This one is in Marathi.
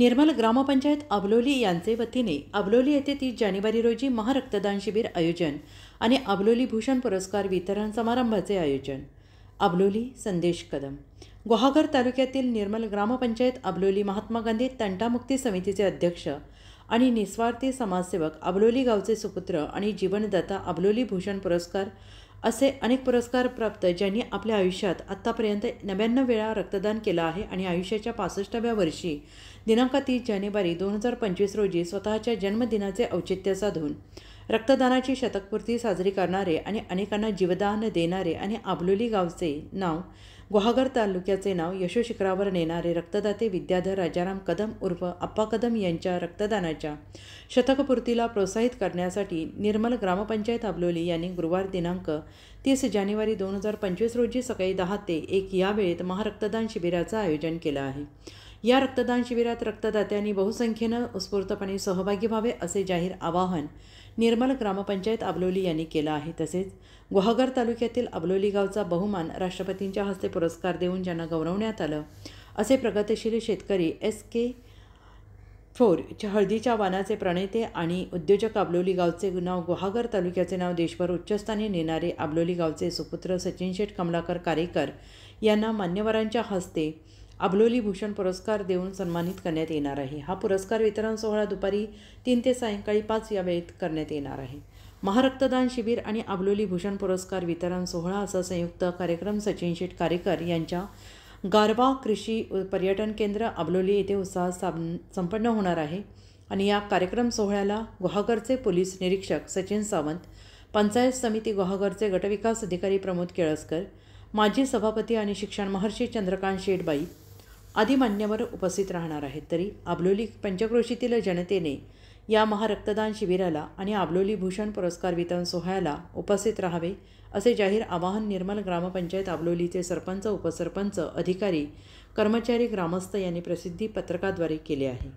निर्मल ग्रामपंचायत अबलोली यांचे वतीने अबलोली येथे 30 जानेवारी रोजी महारक्तदान शिबिर आयोजन आणि अबलोली भूषण पुरस्कार वितरण समारंभाचे आयोजन. अबलोली संदेश कदम. गुहागर तालुक्यातील निर्मल ग्रामपंचायत अबलोली महात्मा गांधी तंटामुक्ती समितीचे अध्यक्ष आणि निस्वार्थी समाजसेवक, अबलोली गावचे सुपुत्र आणि जीवनदाता, अबलोली भूषण पुरस्कार असे अनेक पुरस्कार प्राप्त, ज्यांनी आपल्या आयुष्यात आत्तापर्यंत 99 वेळा रक्तदान केलं आहे आणि आयुष्याच्या 65व्या वर्षी दिनांक 30 जानेवारी 2025 रोजी स्वतःच्या जन्मदिनाचे औचित्य साधून रक्तदानाची शतकपूर्ती साजरी करणारे आणि अनेकांना जीवदान देणारे आणि अबलोली गावचे नाव, गुहागर तालुक्याचे नाव यशोशिखरावर नेणारे रक्तदाते विद्याधर राजाराम कदम उर्फ अप्पा कदम यांच्या रक्तदानाच्या शतकपूर्तीला प्रोत्साहित करण्यासाठी निर्मल ग्रामपंचायत अबलोली यांनी गुरुवार दिनांक 30 जानेवारी 2025 रोजी सकाळी 10 ते 1 या वेळेत महारक्तदान शिबिराचं आयोजन केलं आहे. या रक्तदान शिबिरात रक्तदात्यांनी बहुसंख्येनं उत्स्फूर्तपणे सहभागी व्हावे असे जाहीर आवाहन निर्मल ग्रामपंचायत अबलोली यांनी केलं आहे. तसेच गुहागर तालुक्यातील अबलोली गावचा बहुमान राष्ट्रपतींच्या हस्ते पुरस्कार देऊन ज्यांना गौरवण्यात आलं असे प्रगतिशील शेतकरी SK हळदीच्या वाणाचे प्रणेते आणि उद्योजक, अबलोली गावचे नाव गुहागर तालुक्याचे नाव देशभर उच्चस्थानी नेणारे अबलोली गावचे सुपुत्र सचिन शेठ कमलाकर कारेकर यांना मान्यवरांच्या हस्ते अबलोली भूषण पुरस्कार देऊन सन्मानित करण्यात येणार आहे. हा पुरस्कार वितरण सोहळा दुपारी 3 ते सायंकाळी 5 या वेळेत करण्यात येणार आहे. महारक्तदान शिबिर आणि अबलोली भूषण पुरस्कार वितरण सोहळा असा संयुक्त कार्यक्रम सचिन शेठ कारेकर यांच्या गारवा कृषी पर्यटन केंद्र अबलोली येथे उत्साहात संपन्न होणार आहे. आणि या कार्यक्रम सोहळ्याला गुहागरचे पोलीस निरीक्षक सचिन सावंत, पंचायत समिती गुहागरचे गटविकास अधिकारी प्रमोद केळसकर, माजी सभापती आणि शिक्षण महर्षी चंद्रकांत शेठबाई आदी मान्यवर उपस्थित राहणार आहेत. तरी अबलोली पंचक्रोशीतील जनतेने या महारक्तदान शिबिराला आणि अबलोली भूषण पुरस्कार वितरण सोहळ्याला उपस्थित राहावे असे जाहीर आवाहन निर्मल ग्रामपंचायत अबलोलीचे सरपंच, उपसरपंच, अधिकारी, कर्मचारी, ग्रामस्थ यांनी प्रसिद्धी पत्रकाद्वारे केले आहे.